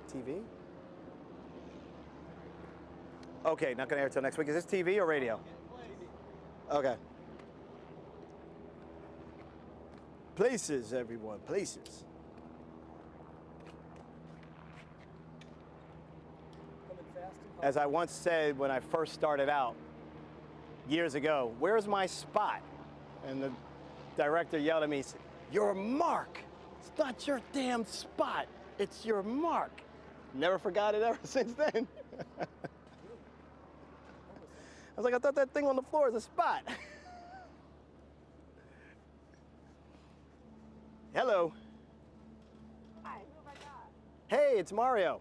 TV? Okay, not gonna air till next week. Is this TV or radio? Okay. Places, everyone, places. As I once said when I first started out years ago, where's my spot? And the director yelled at me, your mark. It's not your damn spot. It's your mark. Never forgot it ever since then. I was like, I thought that thing on the floor is a spot. Hello. Hi, who have I got? Hey, it's Mario.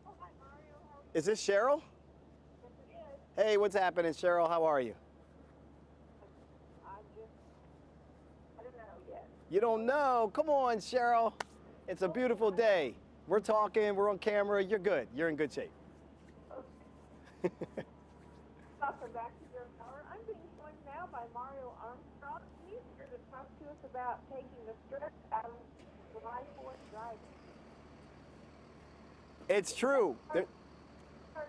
Oh, hi, Mario. How are you? Is this Cheryl? Yes, it is. Hey, what's happening, Cheryl? How are you? I don't know yet. You don't know? Come on, Cheryl. It's a beautiful day. We're talking, we're on camera. You're good. You're in good shape. Okay. Welcome back to your power. I'm being joined now by Mario Armstrong. He's here to talk to us about taking the stress out of July 4th driving. It's true. Start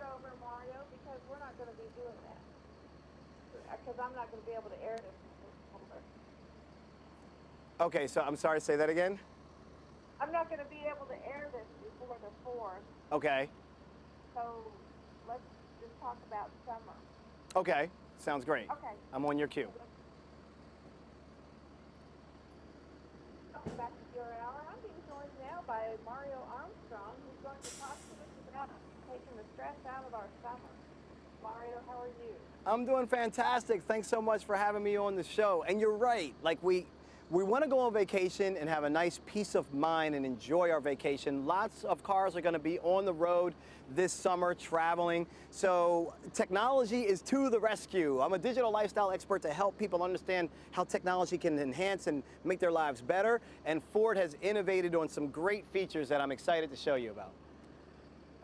over, Mario, because we're not going to be doing that. Because I'm not going to be able to air this. Okay, so I'm sorry, say that again? I'm not going to be able to air this before the 4th. Okay. So let's just talk about summer. Okay, sounds great. Okay. I'm on your cue. Welcome back to your hour. I'm being joined now by Mario Armstrong, who's going to talk to us about taking the stress out of our summer. Mario, how are you? I'm doing fantastic. Thanks so much for having me on the show. And you're right, like we want to go on vacation and have a nice peace of mind and enjoy our vacation. Lots of cars are going to be on the road this summer traveling. So technology is to the rescue. I'm a digital lifestyle expert to help people understand how technology can enhance and make their lives better. And Ford has innovated on some great features that I'm excited to show you about.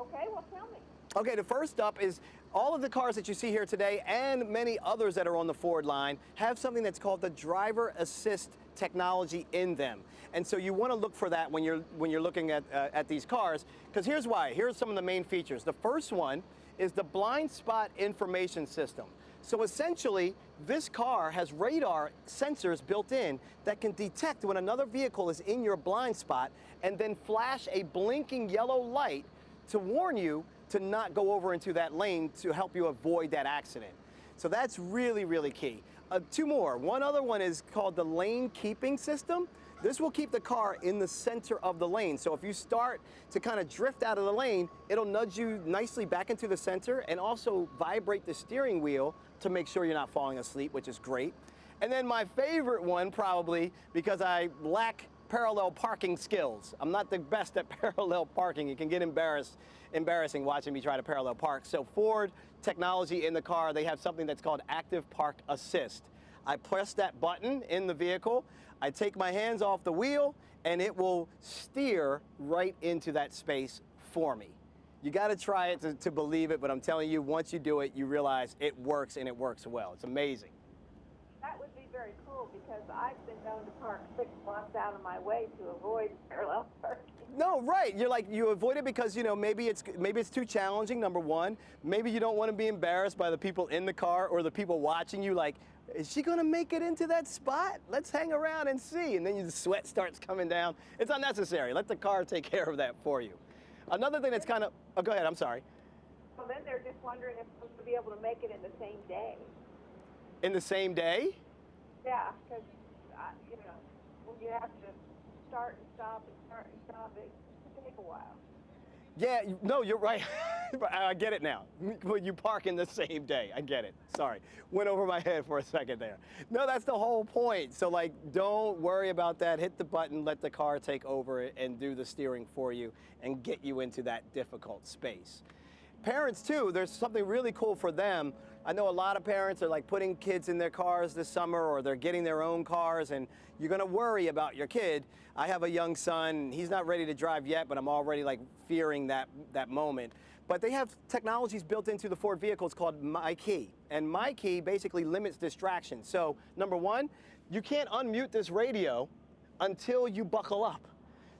Okay, well, tell me. Okay, the first up is all of the cars that you see here today and many others that are on the Ford line have something that's called the driver assist technology in them. And so you want to look for that when you're looking at these cars, because here's why. Here's some of the main features. The first one is the blind spot information system. So essentially, this car has radar sensors built in that can detect when another vehicle is in your blind spot and then flash a blinking yellow light to warn you to not go over into that lane to help you avoid that accident. So that's really, really key. Two more. One other one is called the lane keeping system. This will keep the car in the center of the lane. So if you start to kind of drift out of the lane, it'll nudge you nicely back into the center and also vibrate the steering wheel to make sure you're not falling asleep, which is great. And then my favorite one, probably, because I lack parallel parking skills. I'm not the best at parallel parking. It can get embarrassing watching me try to parallel park. So Ford technology in the car, they have something that's called Active Park Assist. I press that button in the vehicle, I take my hands off the wheel, and it will steer right into that space for me. You got to try it to believe it, but I'm telling you, once you do it, you realize it works, and it works well. It's amazing. That would be very cool because I've been known to park 6 blocks out of my way to avoid parallel parking. No, right. You're like, you avoid it because, you know, maybe it's too challenging, number one. Maybe you don't want to be embarrassed by the people in the car or the people watching you, like, is she going to make it into that spot? Let's hang around and see. And then the sweat starts coming down. It's unnecessary. Let the car take care of that for you. Another thing that's kind of, oh, go ahead, I'm sorry. Well, then they're just wondering if we're going to be able to make it in the same day. In the same day? Yeah, because, you know, when you have to start and stop and start and stop, it can take a while. Yeah, no, you're right. I get it now. When you park in the same day, I get it. Sorry, went over my head for a second there. No, that's the whole point. So like, don't worry about that. Hit the button, let the car take over it and do the steering for you and get you into that difficult space. Parents too, there's something really cool for them. I know a lot of parents are like putting kids in their cars this summer, or they're getting their own cars, and you're gonna worry about your kid. I have a young son, he's not ready to drive yet, but I'm already like fearing that moment. But they have technologies built into the Ford vehicles called My Key. And My Key basically limits distractions. So number one, you can't unmute this radio until you buckle up.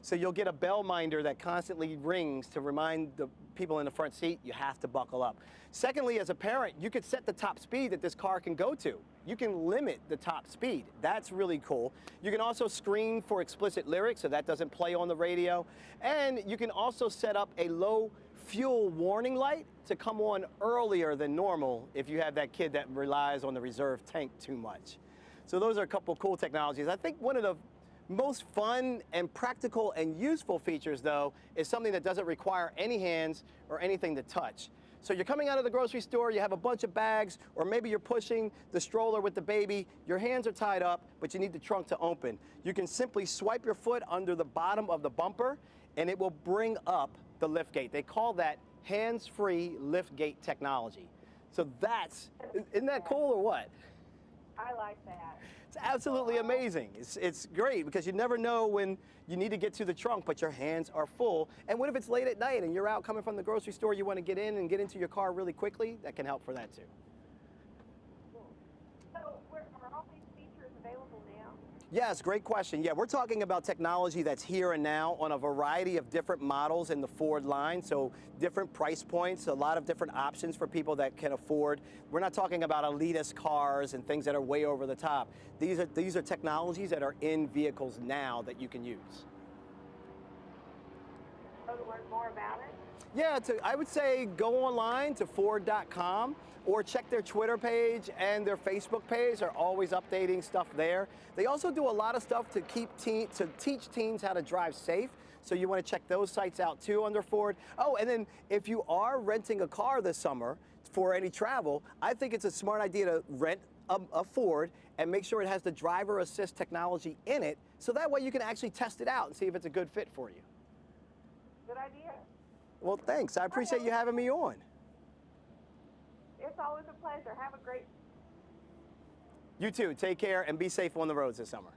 So you'll get a bell minder that constantly rings to remind the people in the front seat you have to buckle up. Secondly, as a parent, you could set the top speed that this car can go to. You can limit the top speed. That's really cool. You can also screen for explicit lyrics, so that doesn't play on the radio. And you can also set up a low fuel warning light to come on earlier than normal if you have that kid that relies on the reserve tank too much. So those are a couple cool technologies. I think one of the most fun and practical and useful features, though, is something that doesn't require any hands or anything to touch. So you're coming out of the grocery store, you have a bunch of bags, or maybe you're pushing the stroller with the baby, your hands are tied up, but you need the trunk to open. You can simply swipe your foot under the bottom of the bumper, and it will bring up the liftgate. They call that hands-free liftgate technology. So isn't that cool or what? I like that. It's absolutely amazing. It's great because you never know when you need to get to the trunk, but your hands are full. And what if it's late at night and you're out coming from the grocery store, you want to get in and get into your car really quickly? That can help for that too. So are all these features available now? Yes, great question. Yeah, we're talking about technology that's here and now on a variety of different models in the Ford line, so different price points, a lot of different options for people that can afford. We're not talking about elitist cars and things that are way over the top. These are technologies that are in vehicles now that you can use. So to learn more about it? Yeah, I would say go online to Ford.com or check their Twitter page and their Facebook page. They're always updating stuff there. They also do a lot of stuff to teach teens how to drive safe. So you want to check those sites out too under Ford. Oh, and then if you are renting a car this summer for any travel, I think it's a smart idea to rent a Ford and make sure it has the driver assist technology in it, so that way you can actually test it out and see if it's a good fit for you. Good idea. Well, thanks. I appreciate you having me on. It's always a pleasure. Have a great... You too. Take care and be safe on the roads this summer.